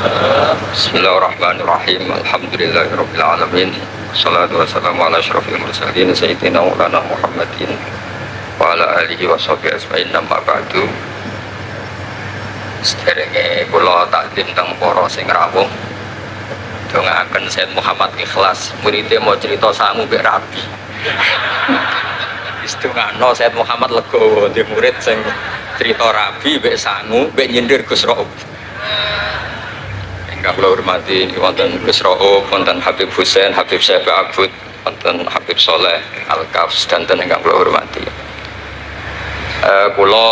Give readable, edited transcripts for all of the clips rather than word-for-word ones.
Bismillahirrahmanirrahim. Alhamdulillahirabbil alamin. Wassalatu wassalamu ala asyrofil mursalin sayyidina maulana Muhammadin wa ala alihi wa sahbihi ajmain. Amma ba'du. Sederenge kula takdim teng para sing rawuh. Dongaaken Sayyid Muhammad Ikhlas, muridé mau cerita sangu mbek rabi. Wis dongakno Sayyid Muhammad legowo, di murid sing cerita rabi mbek sangu mbek nyindir Gus Raub. Ingkang kula hormati wonten Gus Raub, wonten Habib Husain, Habib Syekh Abud, wonten Habib Soleh Al-Kafs, dan ingkang kula hormati. Kula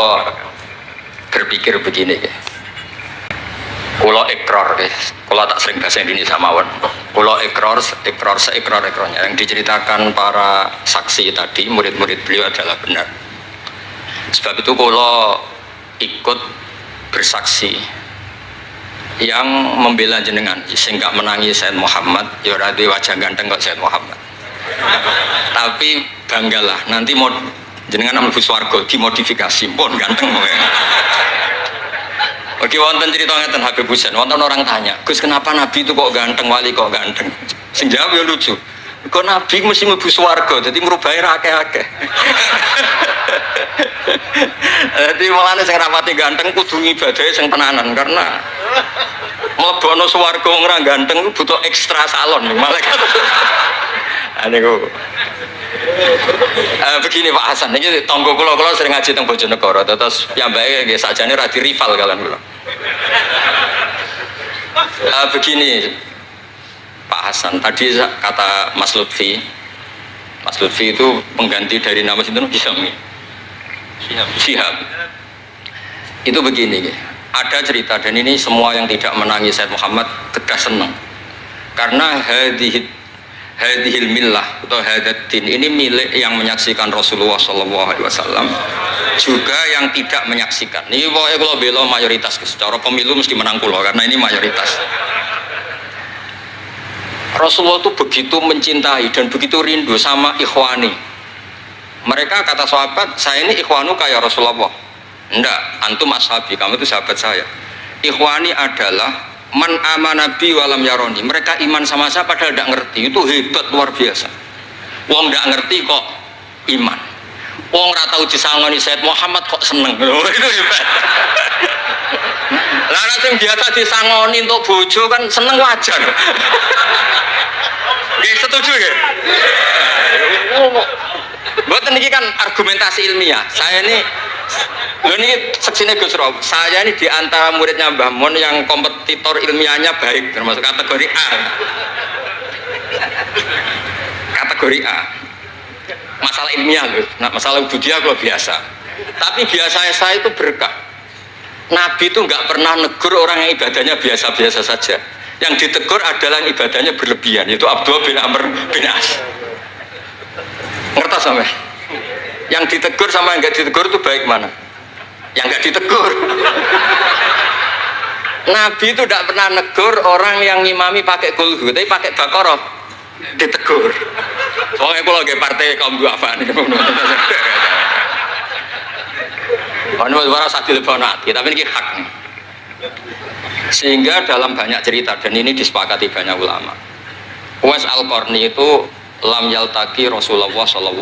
berpikir begini, kula ikrar, kula tak sering bahasa Indonesia mawon. Kula ikrar seikrar-ikrarnya yang diceritakan para saksi tadi, murid-murid beliau adalah benar. Sebab itu kula ikut bersaksi yang membela jenengan, sehingga menangi Sayyid Muhammad. Ya ora duwe wajah ganteng kok Sayyid Muhammad. Tapi banggalah nanti mau jenengan mlebu swarga dimodifikasi pun ganteng ya. Oke, wonten cerita ngeten Habib Husain, wonten orang tanya, Gus kenapa Nabi itu kok ganteng, wali kok ganteng? Sing jawab ya lucu. Kok Nabi mesti mlebu swarga, jadi ngrubahi ra akeh-akeh. Jadi mulane sing rapati ganteng kudu ngibadahe sing tenanan, karena mlebono swarga wong ora ganteng butuh ekstra salon malaikat. Niku. Begini Pak Hasan, ini tonggo kula sering ngaji teng Bojonegoro, terus piyambake nggih sakjane ra di rival kalian kula. Begini Pak Hasan, tadi kata Mas Lutfi itu pengganti dari nama sinten Syihab. Itu begini, ada cerita, dan ini semua yang tidak menangis Sayyid Muhammad kedah senang, karena hadhil millah atau hadatin ini milik yang menyaksikan Rasulullah SAW, juga yang tidak menyaksikan. Ini pokoknya kalau bela mayoritas, secara pemilu mesti menang pulau, karena ini mayoritas. Rasulullah itu begitu mencintai dan begitu rindu sama ikhwani. Mereka kata sahabat, saya ini ikhwanu kayak Rasulullah. Enggak, antum ashabi, kamu itu sahabat saya. Ikhwani adalah man amanabi walam yaroni. Mereka iman sama saya padahal tidak ngerti. Itu hebat luar biasa. Wong tidak ngerti kok iman. Wong ora tau disangoni Sayyid Muhammad kok seneng. Itu hebat. Lah sing biasa disangoni untuk bojo kan seneng wajar. Nggih setuju nggih? Mboten niki kan argumentasi ilmiah. Saya ini lho niki seksine Gus Rob. Saya ini di antara muridnya Mbah Mun yang kompetitor ilmiahnya baik, termasuk kategori A. Kategori A. Masalah ilmiah loh. Nah, masalah ubudiyah kok biasa. Tapi biasa saya itu berkah. Nabi itu nggak pernah negur orang yang ibadahnya biasa-biasa saja. Yang ditegur adalah yang ibadahnya berlebihan, yaitu Abdullah bin Amr bin As. Ngerti sampai? Yang ditegur sama yang nggak ditegur itu baik mana? Yang nggak ditegur. Nabi itu tidak pernah negur orang yang ngimami pakai kulhu, tapi pakai bakoroh ditegur. Soalnya kalau lagi partai kaum duafa nih, ini baru satu lebanon, tapi ini hak nih. Sehingga dalam banyak cerita, dan ini disepakati banyak ulama, Uwais Al-Qarni itu lam yaltaki Rasulullah SAW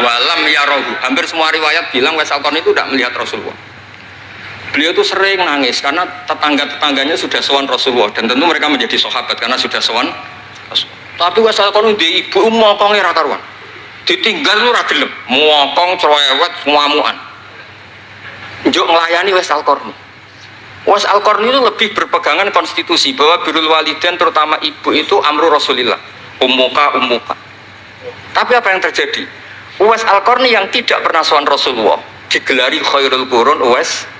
walam yarohu. Hampir semua riwayat bilang Uwais Al-Qarni itu tidak melihat Rasulullah. Beliau itu sering nangis karena tetangga-tetangganya sudah sowan Rasulullah, dan tentu mereka menjadi sahabat karena sudah sowan Rasulullah. Tapi Uwais Al-Qarni di ibu mokongnya ra karuan, ditinggal lu ra gelem, mokong cerewet ngamuan njuk melayani Uwais Al-Qarni. Uwais Al-Qarni itu lebih berpegangan konstitusi bahwa birrul walidain terutama ibu itu amru Rasulillah, ummuka. Tapi apa yang terjadi? Uwais Al-Qarni yang tidak pernah sowan Rasulullah digelari khairul qurun Uwais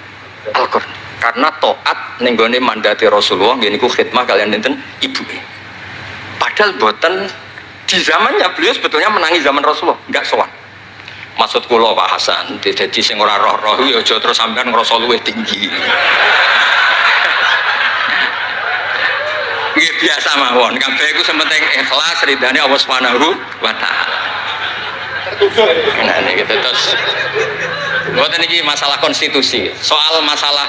Al-Qarni karena taat ning gone mandate Rasulullah nggih niku khidmah kalian enten ibu. Padahal boten di zamannya beliau sebetulnya menangi zaman Rasulullah, enggak sowan. Maksud kula Pak Hasan, dadi sing ora roh-roh ya aja terus sampean ngrasa luwih tinggi. Nggih biasa mawon, kabeh iku sementing ikhlas ridane Allah Subhanahu wa taala. Nah niki terus mboten iki masalah konstitusi, soal masalah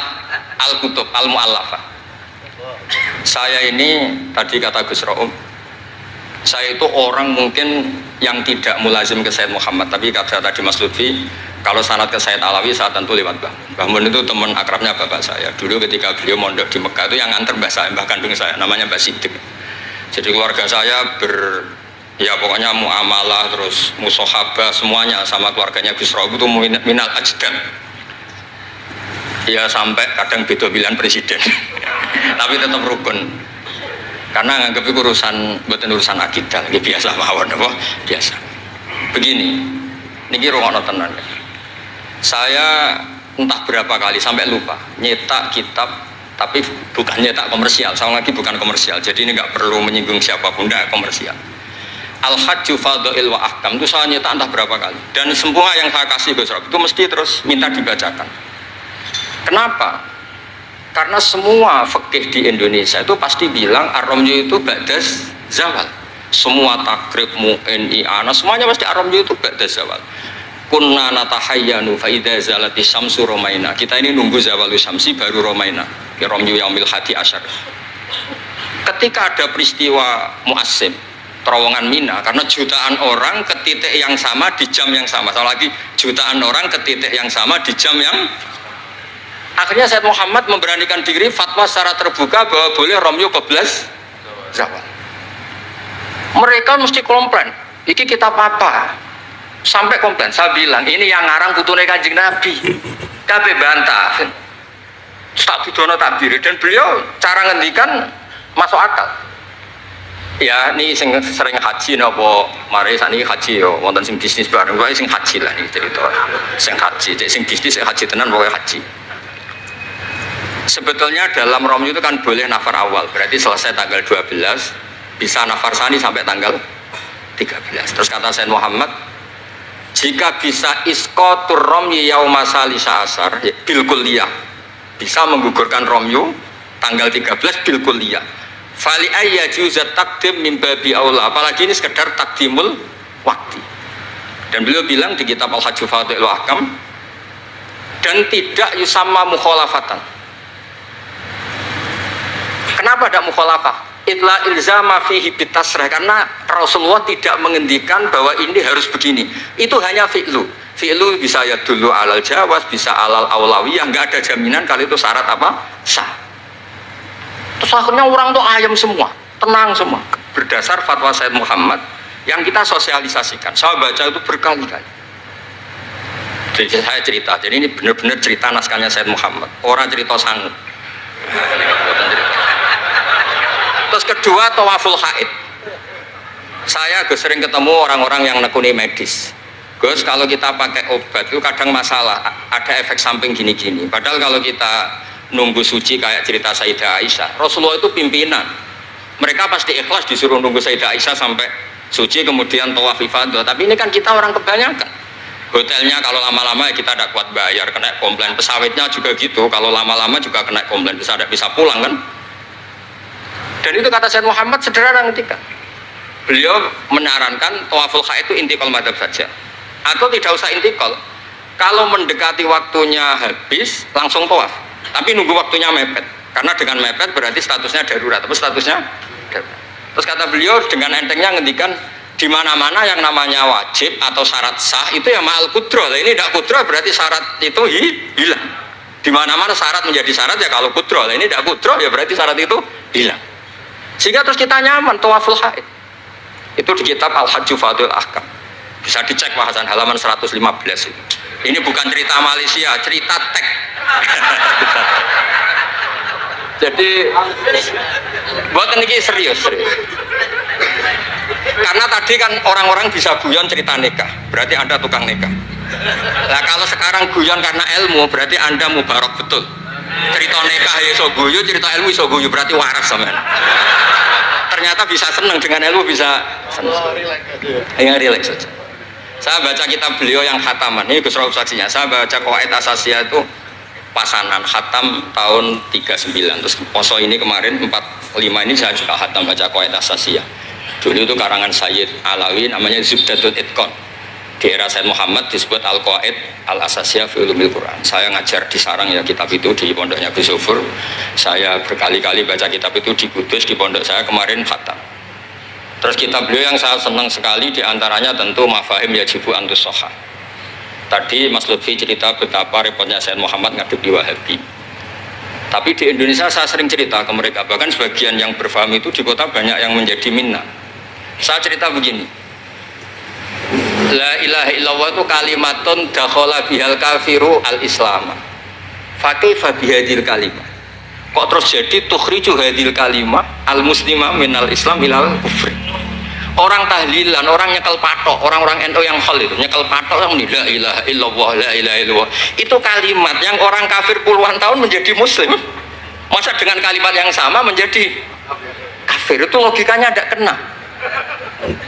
al-kutub al-mu'allafah. Saya ini tadi kata Gus Room, saya itu orang mungkin yang tidak mulazim ke Sayyid Muhammad, tapi kata tadi Mas Lutfi, kalau sanad ke Sayyid Alawi saya tentu lewat Mbah Mun. Itu teman akrabnya bapak saya. Dulu ketika beliau mondok di Mekah itu yang nganter mbah saya, mbah kandung saya, namanya Mbah Siddiq. Jadi keluarga saya ya pokoknya muamalah terus musohabah semuanya sama keluarganya Gus Rob itu minal ajdam. Ya sampai kadang beda pilihan presiden. Tapi tetap rukun. Karena nganggep itu urusan akidah, ini biasa mawon apa? Biasa. Begini, niki rungokno tenan. Saya entah berapa kali sampai lupa nyetak kitab, tapi bukan nyetak komersial. Sama lagi bukan komersial. Jadi ini nggak perlu menyinggung siapapun, nggak komersial. Al-Hajju Fadha'il wa Ahkam itu saya nyetak entah berapa kali. Dan semua yang saya kasih Gus Rob itu mesti terus minta dibacakan. Kenapa? Karena semua fikih di Indonesia itu pasti bilang ar-ramyu itu ba'das zawal. Semua takrib mu'in i'ana semuanya pasti ar-ramyu itu ba'das zawal. Kunna natahayyanu fa idza zalati syamsu romaina. Kita ini nunggu zawalu syamsi baru romaina. Ya ramyu yaumil hadi asyar. Ketika ada peristiwa mu'assim terowongan Mina, karena jutaan orang ke titik yang sama di jam yang sama. Soal lagi jutaan orang ke titik yang sama di jam yang akhirnya Sayyid Muhammad memberanikan diri fatwa secara terbuka bahwa boleh ramyu qoblas zawal. Mereka mesti komplain, iki kita apa? Sampai komplain, saya bilang ini yang ngarang putune Kanjeng Nabi. Kabeh bantah. Tak bidono takbir dan beliau cara ngendikan masuk akal. Ya ini sing sering haji napa mari sakniki haji yo wonten sing bisnis bareng wae sing haji lah niki cerita. Sing haji, sing bisnis sing haji tenan pokoke haji. Sebetulnya dalam ramyu itu kan boleh nafar awal, berarti selesai tanggal 12 bisa nafar sani sampai tanggal 13. Terus kata Sayyid Muhammad, jika bisa isqatur ramyi yauma salisa asar bil kulliyah, bisa menggugurkan ramyu tanggal 13 bil kulliyah. Fali ayya juzat takdim min babi aula, apalagi ini sekedar takdimul waktu. Dan beliau bilang di kitab Al-Hajju Fadha'il wa Ahkam, dan tidak yusamma mukhalafatan. Kenapa ada mukhalafah? Itla ilzama fihi bitasrah, karena Rasulullah tidak mengendikan bahwa ini harus begini. Itu hanya fi'lu. Fi'lu bisa ya dulu alal jawaz, bisa alal aulawiyah, nggak ada jaminan kalau itu syarat apa? Sah. Terus akhirnya orang tuh ayam semua, tenang semua. Berdasar fatwa Sayyid Muhammad yang kita sosialisasikan. Saya baca itu berkali-kali. Jadi saya cerita, jadi ini benar-benar cerita naskahnya Sayyid Muhammad. Orang cerita sanggup. Terus kedua, tawaful haid. Saya sering ketemu orang-orang yang nekuni medis. Gus, kalau kita pakai obat itu kadang masalah, ada efek samping gini-gini. Padahal kalau kita nunggu suci kayak cerita Sayyidah Aisyah, Rasulullah itu pimpinan. Mereka pasti ikhlas disuruh nunggu Sayyidah Aisyah sampai suci kemudian tawaf ifadah. Tapi ini kan kita orang kebanyakan. Hotelnya kalau lama-lama ya kita tidak kuat bayar, kena komplain. Pesawatnya juga gitu, kalau lama-lama juga kena komplain, bisa pulang kan. Dan itu kata Sayyid Muhammad sederhana ketika beliau menyarankan tawaful haid itu intikal madhab saja, atau tidak usah intikal. Kalau mendekati waktunya habis langsung tawaf, tapi nunggu waktunya mepet, karena dengan mepet berarti statusnya darurat, atau statusnya darurat. Terus kata beliau dengan entengnya ngendikan di mana-mana yang namanya wajib atau syarat sah itu ya ma'al kudroh. Ini tidak kudroh berarti syarat itu hilang. Di mana-mana syarat menjadi syarat ya kalau kudroh. Ini tidak kudroh ya berarti syarat itu hilang. Sehingga terus kita nyaman tawaful haid. Itu di kitab Al-Hajju Fadha'il Ahkam. Bisa dicek bahasan halaman 115 itu. Ini bukan cerita Malaysia, cerita tek. Jadi buat ini serius. Karena tadi kan orang-orang bisa guyon cerita nikah, berarti Anda tukang nikah. Nah kalau sekarang guyon karena ilmu, berarti Anda mubarak betul. Cerita nikah iso guyu, cerita ilmu iso guyu, berarti waras sampean. Ternyata bisa senang dengan ilmu, bisa senang. Ya relax saja. Saya baca kitab beliau yang khataman, ini Gus Rauf saksinya. Saya baca Qawaid Asasiyah itu pasanan khatam tahun 39. Terus poso ini kemarin 45 ini saya juga khatam baca Qawaid Asasiyah. Dulu itu karangan Sayyid Alawi namanya Zubdatul Itqan. di era Said Muhammad disebut Al-Qawaid Al-Asasiyah fi Ulumil Quran. Saya ngajar di Sarang ya kitab itu di pondoknya Gus Sufur. Saya berkali-kali baca kitab itu di Kudus di pondok saya kemarin khatam. Terus kitab beliau yang saya senang sekali diantaranya tentu Mafahim Yajibu Antus Soha. Tadi Mas Lutfi cerita betapa repotnya Said Muhammad ngadepi Wahabi. Tapi di Indonesia saya sering cerita ke mereka, bahkan sebagian yang berfaham itu di kota banyak yang menjadi minna. Saya cerita begini, la ilaha illallah itu kalimatun dakhala bihal kafiru al-islam. Fakaifa bihadil kalimah. Kok terus jadi tukhriju hadil kalimah al-muslimah minal islam ilal kufri. Orang tahlilan, orang nyekel patok, orang-orang NU yang khol itu nyekel patok yang la ilaha illallah, la ilaha illallah. Itu kalimat yang orang kafir puluhan tahun menjadi muslim. Masa dengan kalimat yang sama menjadi kafir? Itu logikanya tidak kena.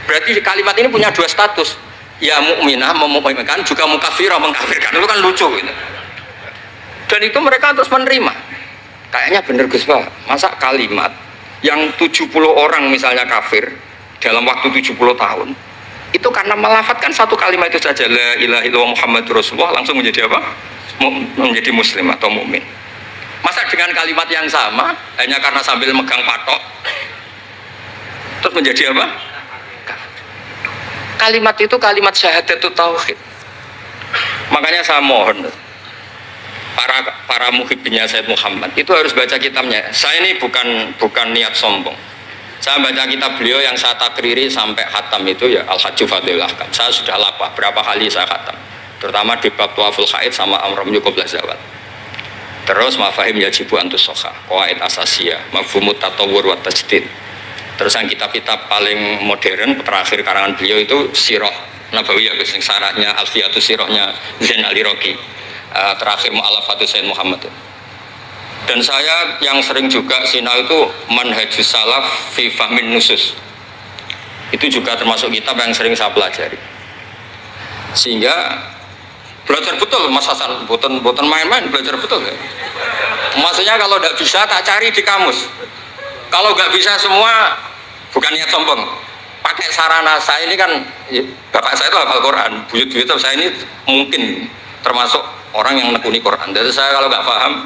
Berarti kalimat ini punya dua status. Ya mukminah memukminkan, juga mukafirah mengkafirkan. Itu kan lucu gitu. Dan itu mereka terus menerima. Kayaknya bener Gus Pak. Masa kalimat yang 70 orang misalnya kafir dalam waktu 70 tahun itu karena melafatkan satu kalimat itu saja, la ilaha illallah Muhammadur Rasulullah, langsung menjadi apa? Menjadi muslim atau mukmin. Masa dengan kalimat yang sama hanya karena sambil megang patok terus menjadi apa? Kalimat itu kalimat syahadatut tauhid. Makanya saya mohon para muhibbinnya Said Muhammad itu harus baca kitabnya. Saya ini bukan niat sombong. Saya baca kitab beliau yang saya takriri sampai khatam itu ya Al-Hajju Fadlul Ahkam. Saya sudah lapah berapa kali saya khatam, terutama di bab Tuaful Haid sama Amr bin Qabla Zawal. Terus Mafahim Yajibu Antus Soha, Qawaid Asasiyah, Mafhumut Tatawwur wa Tajdid. Terus yang kitab-kitab paling modern terakhir karangan beliau itu Sirah Nabawiyah, yang syaratnya Alfiyatus Sirahnya Zain al-Iraqi. Terakhir Mu'alafatus Said Muhammad. Dan saya yang sering juga sinau itu Manhajus Salaf fi Fahmin Nusus. Itu juga termasuk kitab yang sering saya pelajari. Sehingga belajar betul Mas Hasan, boten main-main, belajar betul ya. Maksudnya kalau tidak bisa tak cari di kamus. Kalau nggak bisa semua bukan niat sombong. Pakai sarana saya ini kan ya, bapak saya itu hafal Quran, buyut-buyut saya ini mungkin termasuk orang yang nekuni Quran. Jadi saya kalau nggak paham,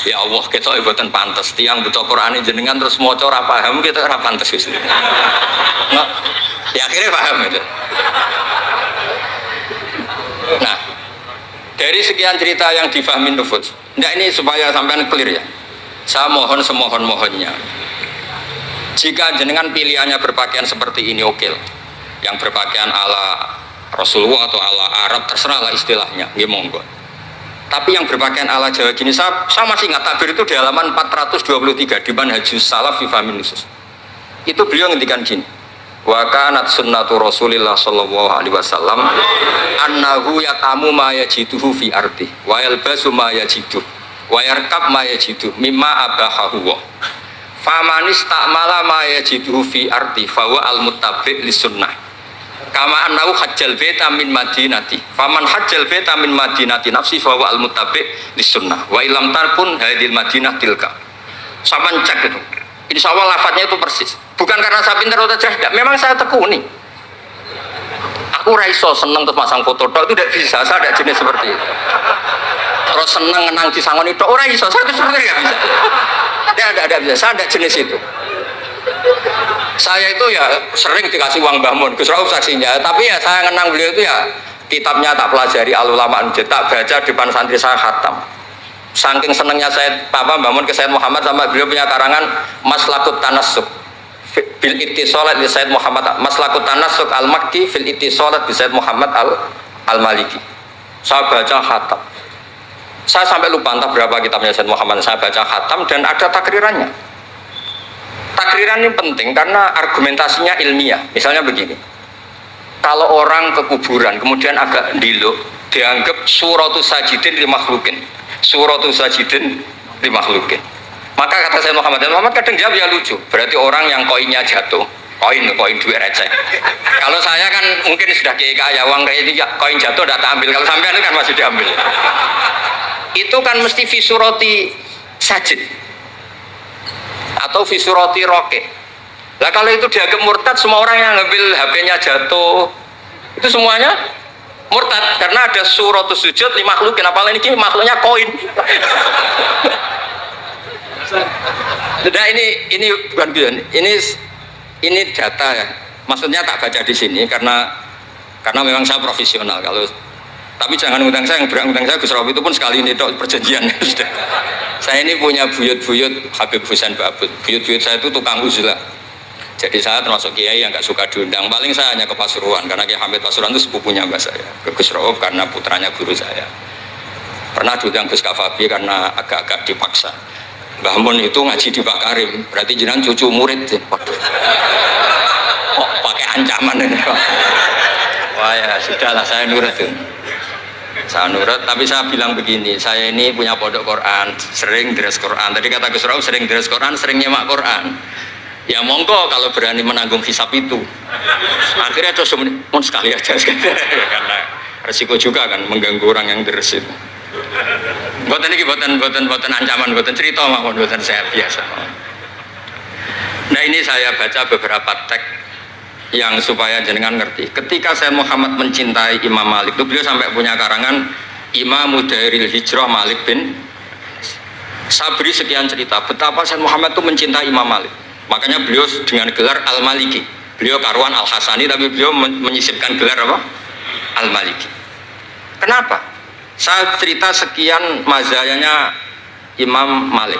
ya Allah kita ibadah pantas tiang buta Quran jenengan terus mau ora paham kita ora pantas wis. Nah, ya akhirnya paham itu. Nah, dari sekian cerita yang difahami nufus, nah ini supaya sampean clear ya. Saya mohon semohon-mohonnya, jika jenengan pilihannya berpakaian seperti ini oke lah. Yang berpakaian ala Rasulullah atau ala Arab terserahlah istilahnya, nggih monggo. Tapi yang berpakaian ala Jawa gini, saya masih ingat takbir itu di halaman 423 di Manhajus Salaf fi Fahmin Nusus. Itu beliau ngendikan gini, wa kanat sunnatu Rasulillah sallallahu alaihi wasallam annahu yatamu ma yajiduhu fi ardi wa yalbasu ma yajiduh wa yarkab ma yajiduh mimma abahahu wa famanis ta'mala ma yajiduhu fi ardi fahuwa al-muttabi' li sunnah kama annahu hajjal baita min madinati faman hajjal baita min madinati nafsi fahuwa al-muttabi' li sunnah wa ilam tarkun hadil madinah tilka. Saman cek itu insya Allah lafadznya itu persis, bukan karena saya pintar atau cerdas, memang saya tekuni. Aku raiso seneng terus masang foto tok itu tidak bisa, saya tidak jenis seperti itu. Terus seneng ngenang di sangon itu orang iso, saya itu sebenarnya nggak bisa. Tidak bisa, saya tidak jenis itu. Saya itu ya sering dikasih uang Mbah Mun, Gus Rauf saksinya, tapi ya saya ngenang beliau itu ya kitabnya tak pelajari al-ulama tak baca depan santri saya khatam. Saking senengnya saya Papa Mbah Mun ke Said Muhammad sama beliau punya karangan Maslakut Tanassuk bil ittisalat li Said Muhammad, Maslakut Tanassuk al-Makki fil ittisalat bi Said Muhammad al-Maliki. Saya baca khatam. Saya sampai lupa entah berapa kitabnya Said Muhammad, saya baca khatam dan ada takrirannya. Takriran ini penting karena argumentasinya ilmiah. Misalnya begini, kalau orang ke kuburan kemudian agak diluk, dianggap suratus sajidin li makhlukin, suratus sajidin li makhlukin. Maka kata Said Muhammad, kadang jawab ya lucu, berarti orang yang koinnya jatuh, koin duit receh. Kalau saya kan mungkin sudah kaya uang kayak itu, koin jatuh tidak tak ambil, kalau sampai itu kan masih diambil. Itu kan mesti fisuroti sajid atau fisuroti roke. Lah kalau itu dianggap murtad, semua orang yang ngambil HP-nya jatuh itu semuanya Murtad karena ada suratus sujud li makhlukin, apalagi ini makhluknya koin. Nah ini bukan gitu, ini data ya. Maksudnya tak baca di sini karena memang saya profesional. Kalau tapi jangan ngundang saya, yang berang ngundang saya Gus Rawi itu pun sekali ini dok perjanjian. Saya ini punya buyut-buyut Habib Husain Babut. Buyut-buyut saya itu tukang uzlah. Jadi saya termasuk kiai yang nggak suka diundang. Paling saya hanya ke Pasuruan karena Kiai Hamid Pasuruan itu sepupunya mbak saya. Ke Gus Rawi karena putranya guru saya. Pernah diundang Gus Kafabi karena agak-agak dipaksa. Mbah Mun itu ngaji di Pak Karim, berarti jenengan cucu murid. Waduh. Kok pakai ancaman ini Pak? Wah ya sudahlah, saya nurut tuh. Saya nurut, tapi saya bilang begini, saya ini punya pondok Quran, sering deres Quran. Tadi kata Gus Rauf sering deres Quran, sering nyemak Quran. Ya monggo kalau berani menanggung hisab itu. Akhirnya terus mau sekali aja karena resiko juga kan mengganggu orang yang deres itu. Buatan ini buatan ancaman, buatan cerita mawon, buatan saya biasa. Nah ini saya baca beberapa teks yang supaya jenengan ngerti. Ketika Sayyid Muhammad mencintai Imam Malik itu beliau sampai punya karangan Imam Mudairil Hijrah Malik bin Sabri, sekian cerita betapa Sayyid Muhammad itu mencintai Imam Malik. Makanya beliau dengan gelar Al-Maliki. Beliau karuan Al-Hasani tapi beliau menyisipkan gelar apa? Al-Maliki. Kenapa? Saya cerita sekian mazhayanya Imam Malik.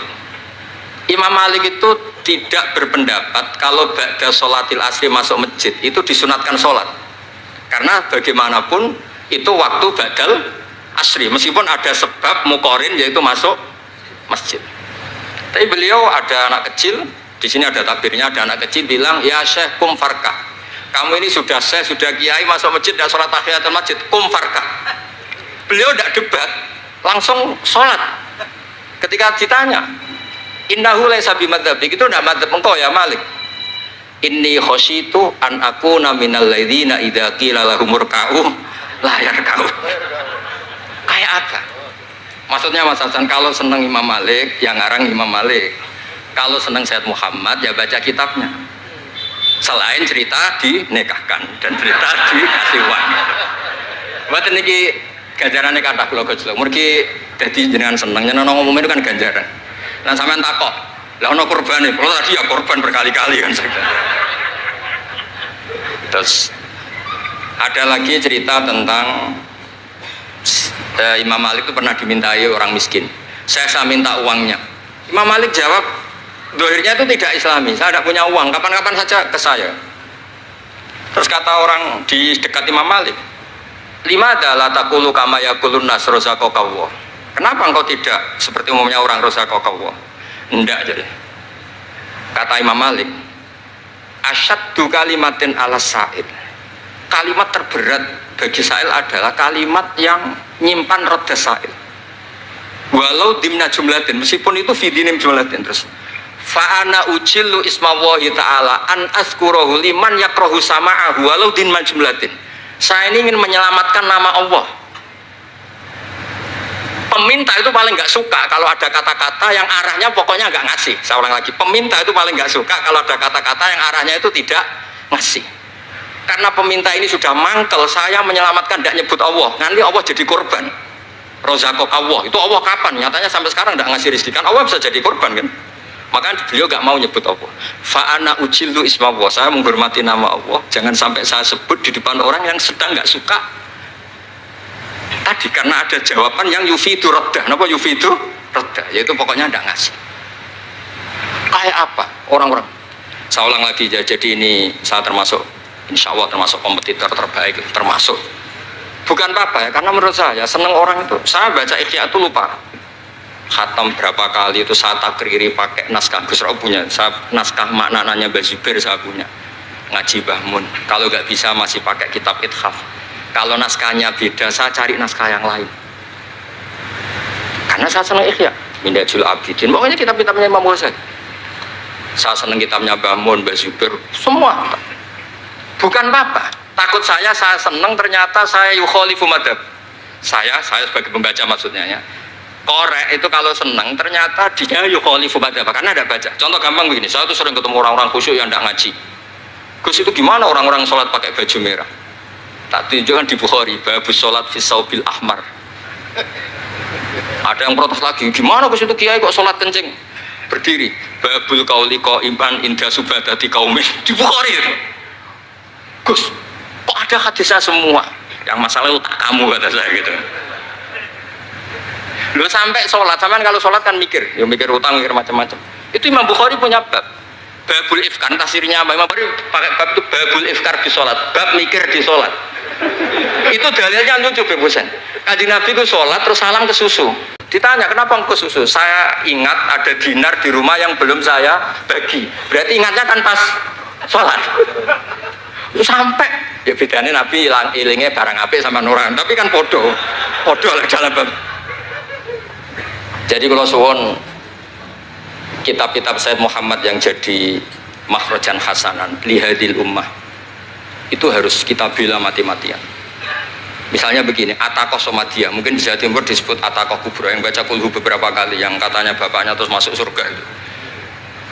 Imam Malik itu tidak berpendapat kalau ba'da sholatil asri masuk masjid itu disunatkan sholat, karena bagaimanapun itu waktu ba'dal asri meskipun ada sebab mukorin yaitu masuk masjid. Tapi beliau ada anak kecil, di sini ada takbirnya, ada anak kecil bilang ya syekh kum farkah, kamu ini sudah syekh sudah kiai masuk masjid dan sholat tahiyatul masjid, kum farkah. Beliau tidak debat, langsung sholat. Ketika ditanya innahu laisa bimadzhabik, itu tidak madzhab engkau ya Malik. Inni khasyitu an akuna minal ladzina idza qila lahum ruk'u la yarka'u. Kayak apa? Maksudnya Mas Hasan, kalau senang Imam Malik yang ngarang Imam Malik, kalau senang Sayyid Muhammad ya baca kitabnya. Selain cerita dinikahkan dan cerita dikasih uang. Buat ini ganjarannya kata kula gojlok. Mergi dadi jenengan seneng nyeneng ngomong itu kan ganjaran. Nah sampean takok, lah ono korbane. Kalau tadi ya korban berkali-kali kan saya. Terus ada lagi cerita tentang Imam Malik itu pernah dimintai orang miskin. Saya minta uangnya. Imam Malik jawab, dohirnya itu tidak Islami. Saya tidak punya uang. Kapan-kapan saja ke saya. Terus kata orang di dekat Imam Malik, lima adalah takulu kama yakulun nas rozaqallah. Kenapa engkau tidak seperti umumnya orang rozaqallah? Enggak jadi. Kata Imam Malik, asyaddu kalimatin ala sa'id. Kalimat terberat bagi sa'il adalah kalimat yang nyimpan roda sa'il. Walau dimna jumlatin, meskipun itu fidinim jumlatin. Terus fa'ana ujillu ismawahi ta'ala an azkurahu liman yakrohu sama'ahu walau dimna jumlatin. Saya ini ingin menyelamatkan nama Allah. Peminta itu paling nggak suka kalau ada kata-kata yang arahnya pokoknya nggak ngasih. Saya ulang lagi, peminta itu paling nggak suka kalau ada kata-kata yang arahnya itu tidak ngasih. Karena peminta ini sudah mangkel, saya menyelamatkan tidak nyebut Allah, nanti Allah jadi korban. Rozakok Allah, itu Allah kapan? Nyatanya sampai sekarang tidak ngasih rezeki, kan Allah bisa jadi korban kan? Makanya beliau gak mau nyebut Allah. Fa'ana ujillu ismawah, saya menghormati nama Allah, jangan sampai saya sebut di depan orang yang sedang gak suka. Tadi karena ada jawaban yang yufidu rodda. Kenapa yufidu rodda? Yaitu pokoknya tidak ngasih. Kayak apa orang-orang? Saya ulang lagi, jadi ini saya termasuk, insya Allah termasuk kompetitor terbaik, termasuk. Bukan apa ya, karena menurut saya seneng orang itu. Saya baca Ikhya itu lupa khatam berapa kali itu, saya takriri pakai naskah Gus Rauf punya, saya naskah maknanya Mbah Zubair saya punya, ngaji Mbah Mun. Kalau nggak bisa masih pakai kitab Ithaf. Kalau naskahnya beda, saya cari naskah yang lain. Karena saya senang Ikhya, Minhajul Abidin, pokoknya kitab-kitabnya Imam Ghazali. Saya senang kitabnya Mbah Mun, Mbah Zubair, semua. Bukan apa-apa. Takut saya senang ternyata saya yukhalifu madhab. Saya sebagai pembaca maksudnya ya. Korek itu kalau senang ternyata dia yukhalifu madhab karena ada baca. Contoh gampang begini, saya tuh sering ketemu orang-orang khusyuk yang tidak ngaji. Gus itu gimana orang-orang sholat pakai baju merah? Tak tunjukkan di Bukhari, babus sholat fi saubil ahmar. Ada yang protes lagi, gimana Gus itu kiai kok sholat kencing berdiri? Babul qauli qaiman inda subadati qaumin di Bukhari itu. Gus, kok ada hadisnya semua? Yang masalah itu tak kamu kata saya gitu. Lu sampai sholat, sampean kalau sholat kan mikir, ya mikir utang, mikir macam-macam. Itu Imam Bukhari punya bab. Babul ifkar, tafsirnya apa? Imam Bukhari pakai bab itu babul ifkar di sholat, bab mikir di sholat. Itu dalilnya lucu Bebusen. Kanjeng Nabi itu sholat terus salam ke susu. Ditanya kenapa ke susu? Saya ingat ada dinar di rumah yang belum saya bagi. Berarti ingatnya kan pas sholat. Terus sampai ya bedanya Nabi ilingnya barang apik sama nuran. Tapi kan podo lah dalam bab. Jadi kalau suwon kitab-kitab Sayyid Muhammad yang jadi makhrajan hasanan lihadil ummah itu harus kita bela mati-matian. Misalnya begini, Atakoh Somadia, mungkin di Jawa Timur disebut Atakoh Kubro yang baca kulhu beberapa kali, yang katanya bapaknya terus masuk surga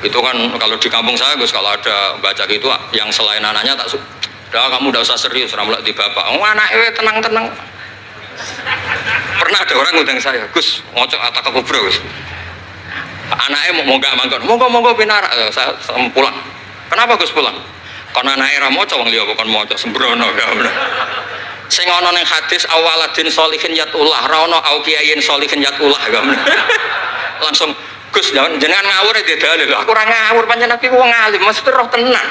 itu kan kalau di kampung saya Gus, kalau ada baca gitu yang selain anaknya tak udah kamu udah usah serius ramlak di bapak, oh anaknya tenang-tenang. Pernah ada orang ngundang saya, Gus ngocok Atakoh Kubro Gus, anaknya mau nggak mangkon, monggo pinar, saya pulang. Kenapa Gus pulang? Karena anaknya ramoco wong liya bukan moco sembrono gak. Sing ana ning hadis awaladin sholihin yatullah ra ono au kiyayin sholihin yatullah gak. Langsung Gus jenengan ngawur di dalil. Aku ora ngawur panjenengan iki wong alim mesti roh tenan.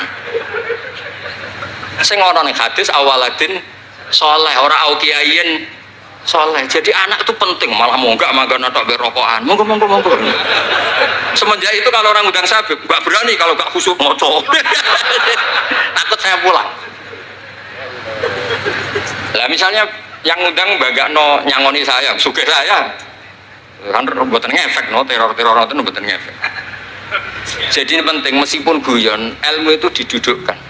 Sing ana ning hadis awaladin sholeh ora au kiyayin soleh. Jadi anak itu penting, malah mau enggak makan atau berokokan. Monggo. Semenjak itu kalau orang udang sabib, enggak berani kalau enggak khusyuk ngocok. Takut saya pulang. Lah misalnya yang undang no nyangoni saya, sugih saya. Kan mboten ngefek no teror itu mboten ngefek. Jadi ini penting meskipun guyon, ilmu itu didudukkan.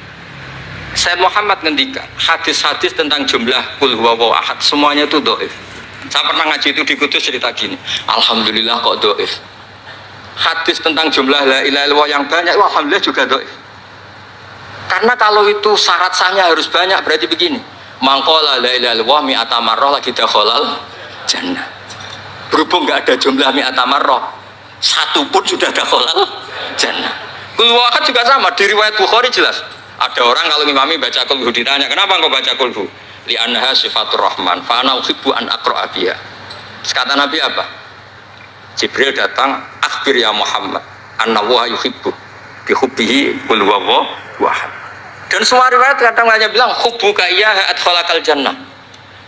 Sayyid Muhammad ngendikan hadis-hadis tentang jumlah kul huwallahu ahad semuanya itu dhaif. Saya pernah ngaji itu di Kudus cerita gini, alhamdulillah kok dhaif. Hadis tentang jumlah la ilaha illallah yang banyak alhamdulillah juga dhaif. Karena kalau itu syarat sahnya harus banyak, berarti begini, mangqala la ilaha illallah mi'ata marrah lagi dakhalal jannah. Berhubung enggak ada jumlah mi'ata marrah, satu pun sudah dakhalal jannah. Kul huwallahu ahad juga sama, di riwayat Bukhari jelas. Ada orang kalau ngimami baca kulhu ditanya, kenapa engkau baca kulhu? Li'annaha sifatur rahman, fa'ana uhibbu an aqra'a biha. Kata Nabi apa? Jibril datang, akhbir ya Muhammad, annallaha yuhibbu bihubbihi qul huwallahu ahad. Dan semua riwayat kadang hanya bilang hubbuka iyyaha adkhalakal jannah.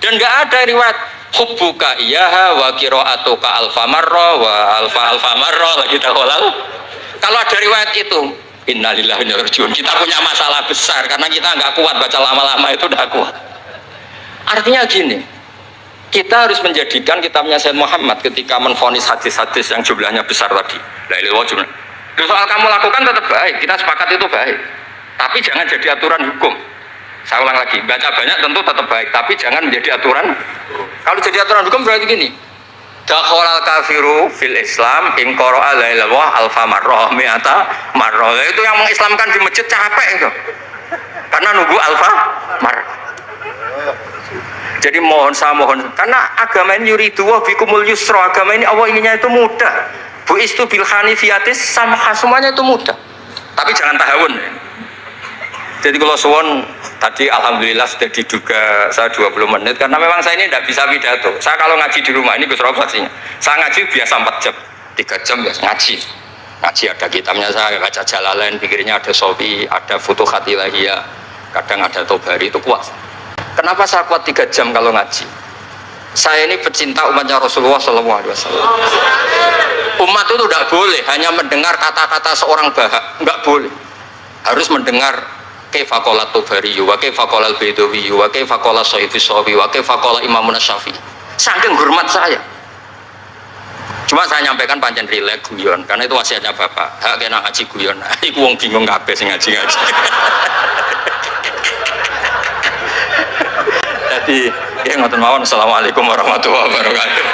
Dan enggak ada riwayat hubbuka iyyaha wa qira'atuka alfa marra wa alfa marra lagi dakhalal. Kalau ada riwayat itu innalillahi wa inna ilaihi raji'un. Kita punya masalah besar karena kita nggak kuat baca lama-lama itu udah kuat. Artinya gini, kita harus menjadikan kitabnya Sayyid Muhammad ketika menvonis hadis-hadis yang jumlahnya besar tadi. La ilaha illallah. Soal kamu lakukan tetap baik, kita sepakat itu baik. Tapi jangan jadi aturan hukum. Saya ulang lagi, baca banyak tentu tetap baik, tapi jangan menjadi aturan. Kalau jadi aturan hukum berarti gini. Dakhalal kafiru fil Islam in qara'a la ilaha illallah alfa marrah mi'ata marrah. Itu yang mengislamkan di masjid capek itu. Karena nunggu alfa marrah. Jadi saya mohon karena agama ini yuridu wa bikumul yusra, agama ini Allah inginnya itu mudah. Bu istu bil hanifiyatis samha, semuanya itu mudah. Tapi jangan tahawun. Jadi kalau suwon tadi alhamdulillah sudah diduga saya 20 menit karena memang saya ini tidak bisa pidato. Saya kalau ngaji di rumah ini Gus Rob saksinya. Saya ngaji biasa 4 jam, 3 jam biasa ngaji. Ngaji ada kitabnya saya baca Jalalain, pikirnya ada Sofi, ada Futuhat Ilahiyah, kadang ada Tobari, itu kuat. Kenapa saya kuat 3 jam kalau ngaji? Saya ini pecinta umatnya Rasulullah SAW. Umat itu tidak boleh hanya mendengar kata-kata seorang bahak, nggak boleh. Harus mendengar kaifa qala Tobari, wa kaifa qala Al-Baidawi, wa kaifa qala Syaifus Shawi, wa kaifa qala Imam Syafi'i. Saking hormat saya. Cuma saya nyampaikan pancen rilek guyon karena itu wasiatnya Bapak. Hak kena ngaji guyon. Iku wong bingung kabeh sing ngaji-ngaji. Jadi, ya ngoten mawon. Assalamualaikum warahmatullahi wabarakatuh.